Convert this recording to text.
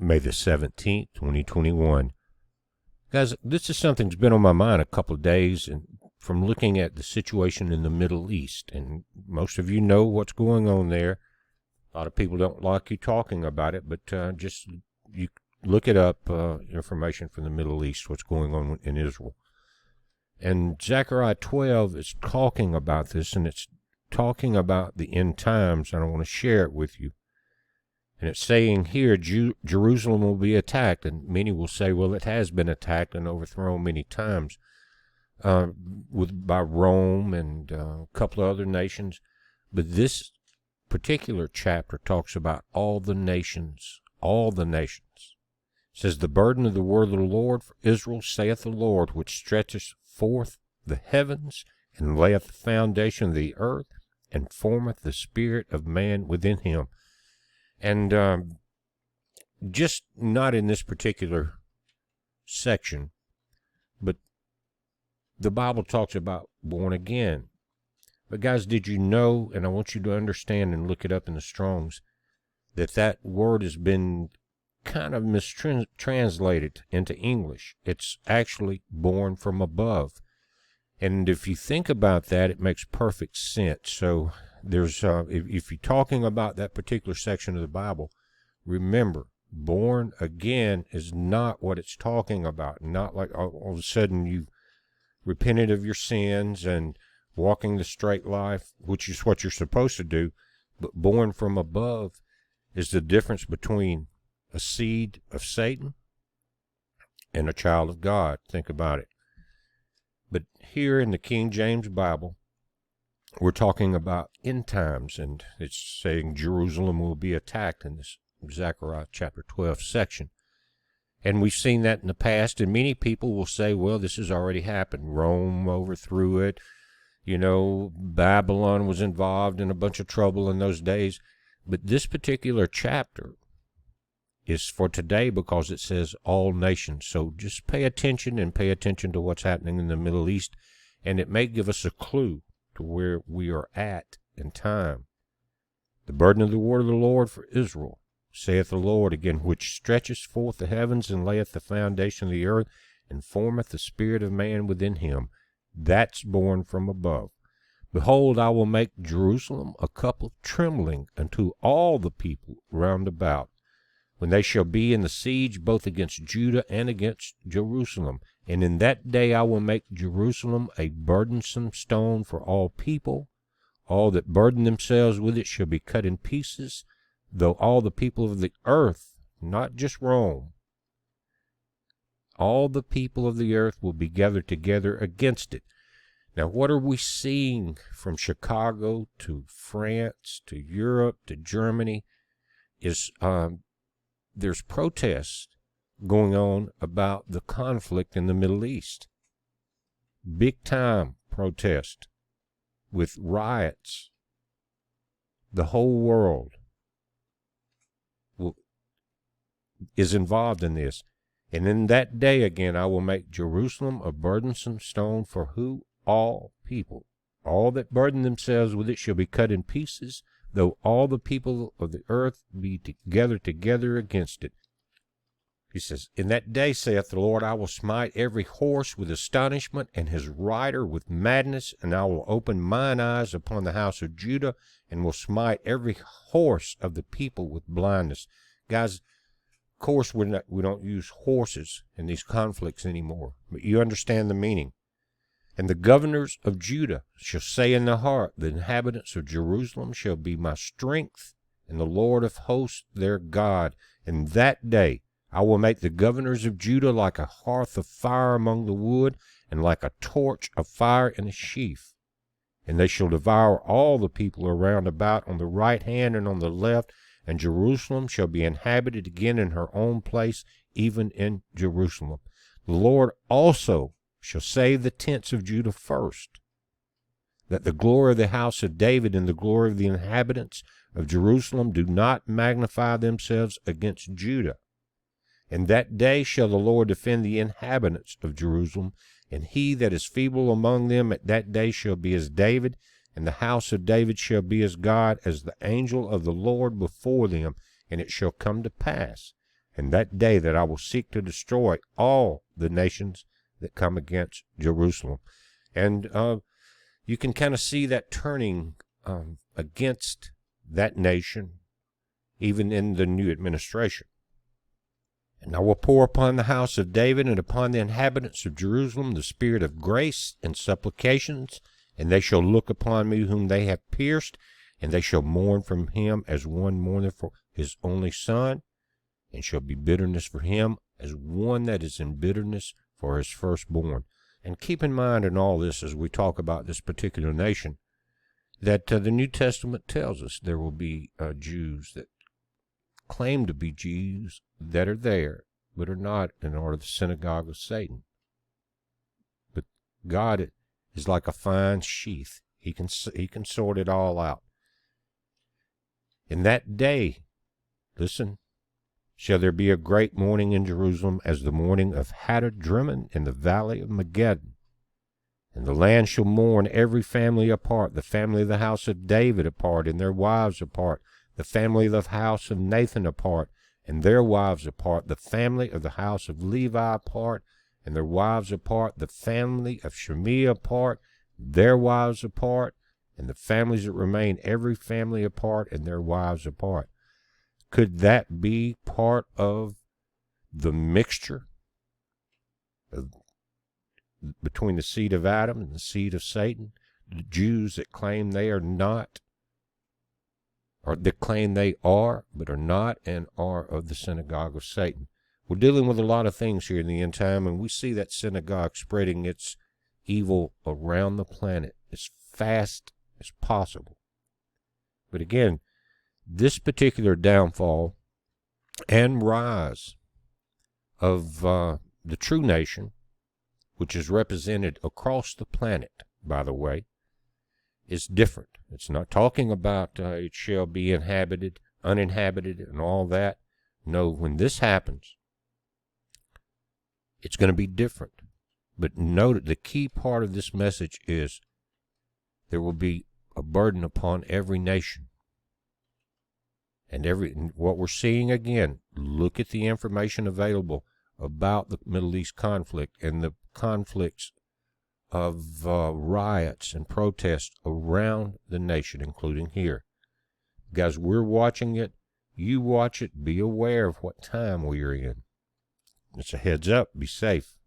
May the 17th, 2021. Guys, this is something that's been on my mind a couple of days, and from looking at the situation in the Middle East. And most of you know what's going on there. A lot of people don't like you talking about it, but just you look it up, information from the Middle East, what's going on in Israel. And Zechariah 12 is talking about this, and it's talking about the end times, and I want to share it with you. And it's saying here, Jerusalem will be attacked, and many will say, well, it has been attacked and overthrown many times by Rome and a couple of other nations. But this particular chapter talks about all the nations, all the nations. It says, the burden of the word of the Lord for Israel, saith the Lord, which stretcheth forth the heavens, and layeth the foundation of the earth, and formeth the spirit of man within him. And just not in this particular section, but the Bible talks about born again. But guys, did you know, and I want you to understand and look it up in the Strongs, that that word has been kind of mistranslated into English. It's actually born from above. And if you think about that, it makes perfect sense. So there's, if you're talking about that particular section of the Bible, remember, born again is not what it's talking about. Not like all of a sudden you've repented of your sins and walking the straight life, which is what you're supposed to do. But born from above is the difference between a seed of Satan and a child of God. Think about it. But here in the King James Bible, we're talking about end times, and it's saying Jerusalem will be attacked in this Zechariah chapter 12 section. And we've seen that in the past, and many people will say, well, this has already happened. Rome overthrew it. You know, Babylon was involved in a bunch of trouble in those days. But this particular chapter is for today because it says all nations. So just pay attention and pay attention to what's happening in the Middle East, and it may give us a clue to where we are at in time. The burden of the word of the Lord for Israel, saith the Lord again, which stretcheth forth the heavens and layeth the foundation of the earth, and formeth the spirit of man within him. That's born from above. Behold, I will make Jerusalem a cup of trembling unto all the people round about, when they shall be in the siege both against Judah and against Jerusalem. And in that day I will make Jerusalem a burdensome stone for all people. All that burden themselves with it shall be cut in pieces, though all the people of the earth, not just Rome, all the people of the earth will be gathered together against it. Now, what are we seeing from Chicago to France to Europe to Germany is there's protests going on about the conflict in the Middle East. Big time protest with riots. The whole world is involved in this. And in that day again, I will make Jerusalem a burdensome stone for who? All people. All that burden themselves with it shall be cut in pieces, though all the people of the earth be together against it. He says, in that day, saith the Lord, I will smite every horse with astonishment, and his rider with madness, and I will open mine eyes upon the house of Judah, and will smite every horse of the people with blindness. Guys, of course, we don't use horses in these conflicts anymore, but you understand the meaning. And the governors of Judah shall say in their heart, the inhabitants of Jerusalem shall be my strength, and the Lord of hosts their God. In that day I will make the governors of Judah like a hearth of fire among the wood, and like a torch of fire in a sheaf. And they shall devour all the people around about on the right hand and on the left, and Jerusalem shall be inhabited again in her own place, even in Jerusalem. The Lord also shall save the tents of Judah first, that the glory of the house of David and the glory of the inhabitants of Jerusalem do not magnify themselves against Judah. In that day shall the Lord defend the inhabitants of Jerusalem, and he that is feeble among them at that day shall be as David, and the house of David shall be as God, as the angel of the Lord before them. And it shall come to pass, and that day that I will seek to destroy all the nations that come against Jerusalem. And you can kind of see that turning against that nation, even in the new administration. And I will pour upon the house of David and upon the inhabitants of Jerusalem the spirit of grace and supplications, and they shall look upon me whom they have pierced, and they shall mourn from him as one mourneth for his only son, and shall be bitterness for him as one that is in bitterness for his firstborn. And keep in mind in all this, as we talk about this particular nation, that the New Testament tells us there will be Jews that claim to be Jews that are there, but are not, and are the synagogue of Satan. But God is like a fine sheath. He can sort it all out. In that day, listen, shall there be a great mourning in Jerusalem, as the mourning of Hadad-Drimmon in the valley of Megiddon. And the land shall mourn every family apart, the family of the house of David apart, and their wives apart, the family of the house of Nathan apart, and their wives apart, the family of the house of Levi apart, and their wives apart, the family of Shimei apart, their wives apart, and the families that remain, every family apart, and their wives apart. Could that be part of the mixture between the seed of Adam and the seed of Satan? The Jews that claim they are not, or that claim they are, but are not, and are of the synagogue of Satan. We're dealing with a lot of things here in the end time, and we see that synagogue spreading its evil around the planet as fast as possible. But again, this particular downfall and rise of the true nation, which is represented across the planet, by the way, is different. It's not talking about it shall be inhabited, uninhabited, and all that. No, when this happens, it's going to be different. But note, the key part of this message is there will be a burden upon every nation. And what we're seeing again, look at the information available about the Middle East conflict and the conflicts of riots and protests around the nation, including here. Guys, we're watching it. You watch it. Be aware of what time we are in. It's a heads up. Be safe.